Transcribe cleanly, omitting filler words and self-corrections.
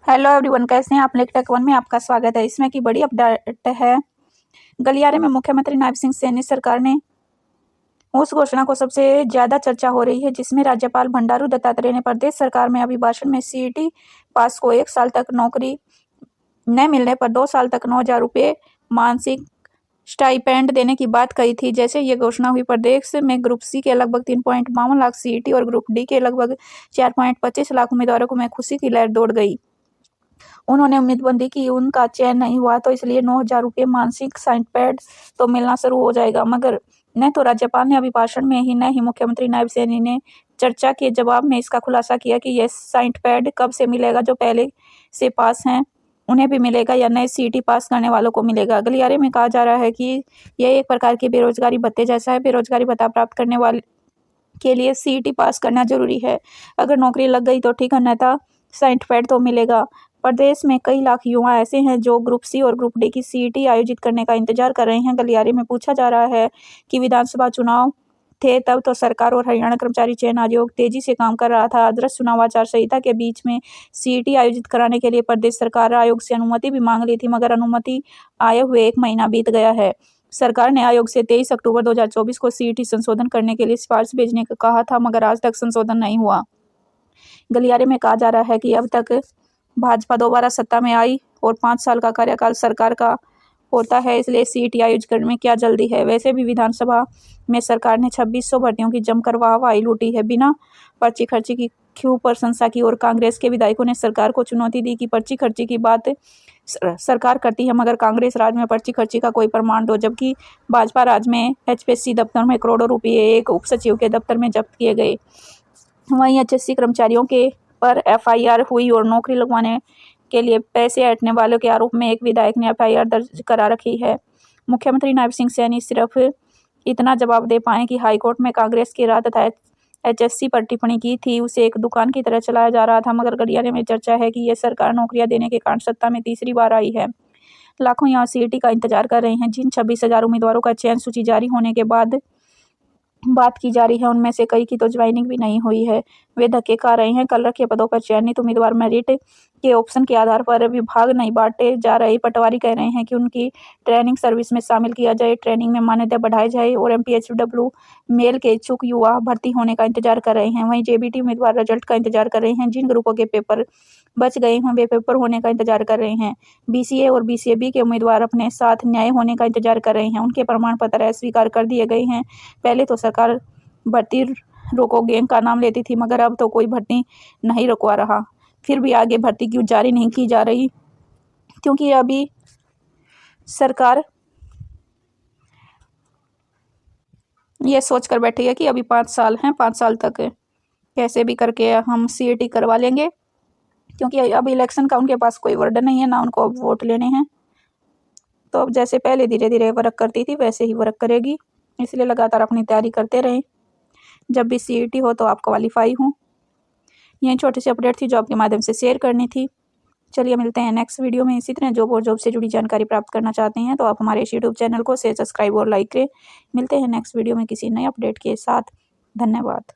Hello everyone, कैसे हैं आप। लेक टेक वन में आपका स्वागत है। इसमें की बड़ी अपडेट है। गलियारे में मुख्यमंत्री नायब सिंह सैनी सरकार ने उस घोषणा को सबसे ज्यादा चर्चा हो रही है जिसमें राज्यपाल बंडारू दत्तात्रेय ने प्रदेश सरकार में अभिभाषण में सीईटी पास को 1 साल तक नौकरी न मिलने पर 2 साल तक 9,000 रुपये मानसिक स्टाइपेंड देने की बात कही थी। जैसे ये घोषणा हुई, प्रदेश में ग्रुप सी के लगभग 3.52 लाख सीईटी और ग्रुप डी के लगभग 4.25 लाख उम्मीदवारों को में खुशी की लहर दौड़ गई। उन्होंने उम्मीदबंदी की, उनका चयन नहीं हुआ तो इसलिए 9,000 रुपये मानसिक स्टाइपेंड तो मिलना शुरू हो जाएगा। मगर न तो राज्यपाल ने अभिभाषण में ही न ही मुख्यमंत्री नायब सैनी ने चर्चा के जवाब में इसका खुलासा किया कि यह स्टाइपेंड कब से मिलेगा। जो पहले से पास हैं उन्हें भी मिलेगा या नए सीईटी पास करने वालों को मिलेगा। गलियारे में कहा जा रहा है कि यह एक प्रकार की बेरोजगारी भत्ते जैसा है। बेरोजगारी भत्ता प्राप्त करने वाले के लिए सीईटी पास करना जरूरी है। अगर नौकरी लग गई तो ठीक, अन्यथा स्टाइपेंड तो मिलेगा। प्रदेश में कई लाख युवा ऐसे हैं जो ग्रुप सी और ग्रुप डी की सीईटी आयोजित करने का इंतजार कर रहे हैं। गलियारे में पूछा जा रहा है कि विधानसभा चुनाव थे तब तो सरकार और हरियाणा कर्मचारी चयन आयोग तेजी से काम कर रहा था। आदर्श चुनाव आचार संहिता के बीच में सीईटी आयोजित कराने के लिए प्रदेश सरकार आयोग से अनुमति भी मांग ली थी, मगर अनुमति आए हुए 1 महीना बीत गया है। सरकार ने आयोग से 23 अक्टूबर 2024 को सीईटी संशोधन करने के लिए सिफारिश भेजने को कहा था, मगर आज तक संशोधन नहीं हुआ। गलियारे में कहा जा रहा है कि अब तक भाजपा दोबारा सत्ता में आई और 5 साल का कार्यकाल सरकार का होता है, इसलिए सीईटी आयोजित करने में क्या जल्दी है। वैसे भी विधानसभा में सरकार ने 2600 भर्तियों की जमकर वाहवाही लूटी है। बिना पर्ची खर्ची की खूब प्रशंसा की और कांग्रेस के विधायकों ने सरकार को चुनौती दी कि पर्ची खर्ची की बात सरकार करती है, मगर कांग्रेस राज में पर्ची खर्ची का कोई प्रमाण दो। जबकि भाजपा राज में एचपीएससी दफ्तर में करोड़ों रुपये एक उप सचिव के दफ्तर में जब्त किए गए। वहीं एचएससी कर्मचारियों के पर एफआईआर हुई और नौकरी लगवाने के लिए पैसे ऐंठने वालों के आरोप में एक विधायक ने एफआईआर दर्ज करा रखी है। मुख्यमंत्री नायब सिंह सैनी सिर्फ इतना जवाब दे पाए कि हाईकोर्ट में कांग्रेस की राय तथा एचएससी पर टिप्पणी की थी उसे एक दुकान की तरह चलाया जा रहा था। मगर गलियारे में चर्चा है कि यह सरकार नौकरियां देने के कारण सत्ता में तीसरी बार आई है। लाखों यहाँ सीईटी का इंतजार कर रहे हैं। जिन 26,000 उम्मीदवारों का चयन सूची जारी होने के बाद बात की जा रही है, उनमें से कई की तो ज्वाइनिंग भी नहीं हुई है। वे धक्के खा रहे हैं। कल रखे पदों पर चयनित उम्मीदवार मेरिट के ऑप्शन के आधार पर विभाग नहीं बांटे जा रहे। पटवारी कह रहे हैं कि उनकी ट्रेनिंग सर्विस में शामिल किया जाए, ट्रेनिंग में मान्यता बढ़ाई जाए और एमपीएचडब्ल्यू मेल के इच्छुक युवा भर्ती होने का इंतजार कर रहे हैं। वहीं जेबीटी उम्मीदवार रिजल्ट का इंतजार कर रहे हैं। जिन ग्रुपों के पेपर बच गए हैं वे पेपर होने का इंतजार कर रहे हैं। बीसीए और बीसीएबी के उम्मीदवार अपने साथ न्याय होने का इंतजार कर रहे हैं। उनके प्रमाण पत्र अस्वीकार कर दिए गए हैं। पहले तो सरकार भर्ती रोको गैंग का नाम लेती थी, मगर अब तो कोई भर्ती नहीं रुकवा रहा। फिर भी आगे भर्ती क्यों जारी नहीं की जा रही, क्योंकि अभी सरकार ये सोच कर बैठी है कि अभी 5 साल हैं, 5 साल तक कैसे भी करके हम सीईटी करवा लेंगे, क्योंकि अब इलेक्शन का उनके पास कोई वर्ड नहीं है, ना उनको अब वोट लेने हैं। तो अब जैसे पहले धीरे धीरे वर्क करती थी वैसे ही वर्क करेगी, इसलिए लगातार अपनी तैयारी करते रहें। जब भी सीईटी हो तो आप क्वालिफाई हों। यह छोटी सी अपडेट थी जो आपके माध्यम से शेयर करनी थी। चलिए मिलते हैं नेक्स्ट वीडियो में। इसी तरह जॉब और जॉब से जुड़ी जानकारी प्राप्त करना चाहते हैं तो आप हमारे इस यूट्यूब चैनल को शेयर, सब्सक्राइब और लाइक करें। मिलते हैं नेक्स्ट वीडियो में किसी नए अपडेट के साथ। धन्यवाद।